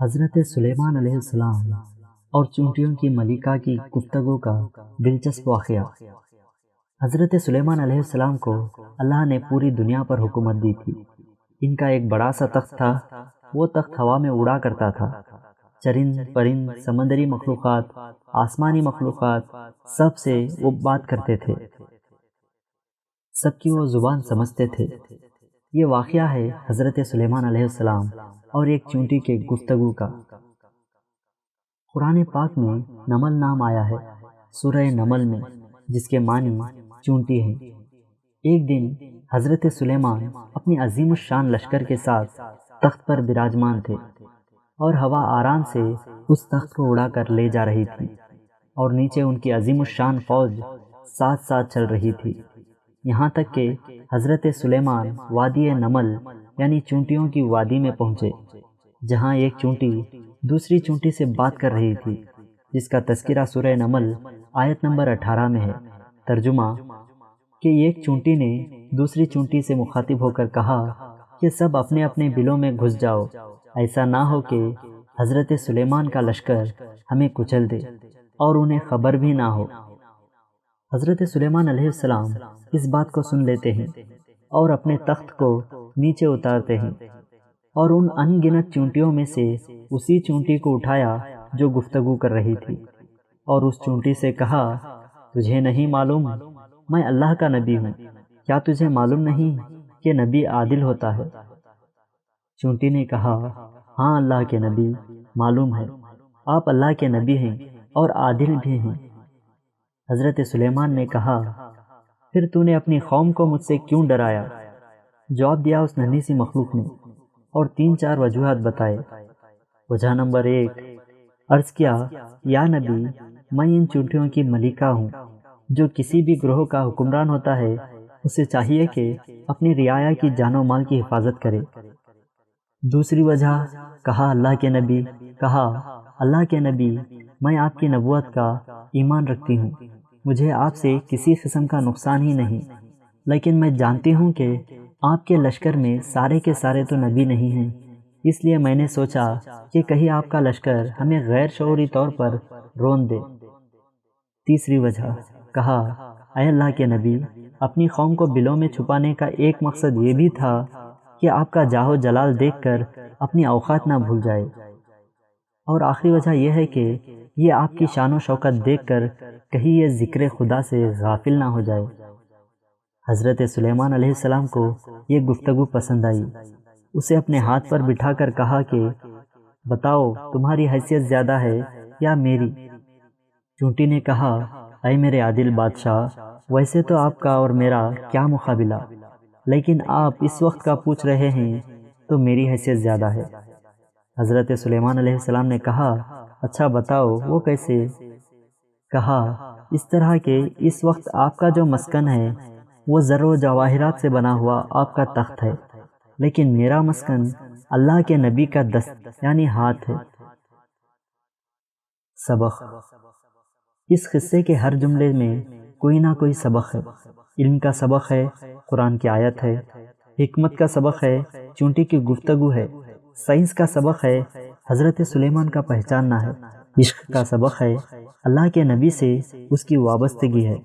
حضرت سلیمان علیہ السلام اور چونٹیوں کی ملکہ کی گفتگو کا دلچسپ واقعہ۔ حضرت سلیمان علیہ السلام کو اللہ نے پوری دنیا پر حکومت دی تھی۔ ان کا ایک بڑا سا تخت تھا، وہ تخت ہوا میں اڑا کرتا تھا۔ چرند پرند، سمندری مخلوقات، آسمانی مخلوقات، سب سے وہ بات کرتے تھے، سب کی وہ زبان سمجھتے تھے۔ یہ واقعہ ہے حضرت سلیمان علیہ السلام اور ایک چونٹی کے گفتگو کا۔ قرآن پاک میں نمل نام آیا ہے، سورہ نمل میں، جس کے معنی چونٹی ہیں۔ ایک دن حضرت سلیمان اپنی عظیم الشان لشکر کے ساتھ تخت پر براجمان تھے، اور ہوا آرام سے اس تخت کو اڑا کر لے جا رہی تھی، اور نیچے ان کی عظیم الشان فوج ساتھ ساتھ چل رہی تھی، یہاں تک کہ حضرت سلیمان وادی نمل یعنی چونٹیوں کی وادی میں پہنچے، جہاں ایک چونٹی دوسری چونٹی سے بات کر رہی تھی، جس کا تذکرہ سورہ نمل آیت نمبر 18 میں ہے۔ ترجمہ کہ ایک چونٹی نے دوسری چونٹی سے مخاطب ہو کر کہا کہ سب اپنے اپنے بلوں میں گھس جاؤ، ایسا نہ ہو کہ حضرت سلیمان کا لشکر ہمیں کچل دے اور انہیں خبر بھی نہ ہو۔ حضرت سلیمان علیہ السلام اس بات کو سن لیتے ہیں اور اپنے تخت کو نیچے اتارتے ہیں، اور ان ان گنت چونٹیوں میں سے اسی چونٹی کو اٹھایا جو گفتگو کر رہی تھی، اور اس چونٹی سے کہا، تجھے نہیں معلوم میں اللہ کا نبی ہوں؟ کیا تجھے معلوم نہیں کہ نبی عادل ہوتا ہے؟ چونٹی نے کہا، ہاں اللہ کے نبی، معلوم ہے، آپ اللہ کے نبی ہیں اور عادل بھی ہیں۔ حضرت سلیمان نے کہا، پھر تو نے اپنی قوم کو مجھ سے کیوں ڈرایا؟ جواب دیا اس ننھی سی مخلوق نے، اور 3-4 وجوہات بتائے۔ وجہ نمبر 1، عرض کیا، یا نبی، میں ان چونٹیوں کی ملکہ ہوں۔ جو کسی بھی گروہ کا حکمران ہوتا ہے، اسے چاہیے کہ اپنی رعایا کی جان و مال کی حفاظت کرے۔ دوسری وجہ، کہا اللہ کے نبی، اللہ کے نبی، میں آپ کی نبوت کا ایمان رکھتی ہوں، مجھے آپ سے کسی قسم کا نقصان ہی نہیں، لیکن میں جانتی ہوں کہ آپ کے لشکر میں سارے کے سارے تو نبی نہیں ہیں، اس لیے میں نے سوچا کہ کہیں آپ کا لشکر ہمیں غیر شعوری طور پر رون دے۔ تیسری وجہ، کہا، اے اللہ کے نبی، اپنی قوم کو بلوں میں چھپانے کا ایک مقصد یہ بھی تھا کہ آپ کا جاہ و جلال دیکھ کر اپنی اوقات نہ بھول جائے، اور آخری وجہ یہ ہے کہ یہ آپ کی شان و شوکت دیکھ کر کہیں یہ ذکر خدا سے غافل نہ ہو جائے۔ حضرت سلیمان علیہ السلام کو یہ گفتگو پسند آئی، اسے اپنے ہاتھ پر بٹھا کر کہا کہ بتاؤ، تمہاری حیثیت زیادہ ہے یا میری؟ چونٹی نے کہا، اے میرے عادل بادشاہ، ویسے تو آپ کا اور میرا کیا مقابلہ، لیکن آپ اس وقت کا پوچھ رہے ہیں تو میری حیثیت زیادہ ہے۔ حضرت سلیمان علیہ السلام نے کہا، اچھا بتاؤ، وہ کیسے؟ کہا، اس طرح کہ اس وقت آپ کا جو مسکن ہے وہ زر و جواہرات سے بنا ہوا آپ کا تخت ہے، لیکن میرا مسکن اللہ کے نبی کا دست یعنی ہاتھ ہے۔ سبق۔ اس قصے کے ہر جملے میں کوئی نہ کوئی سبق ہے۔ علم کا سبق ہے، قرآن کی آیت ہے، حکمت کا سبق ہے، چونٹی کی گفتگو ہے، سائنس کا سبق ہے، حضرت سلیمان کا پہچاننا ہے، عشق کا سبق ہے، اللہ کے نبی سے اس کی وابستگی ہے۔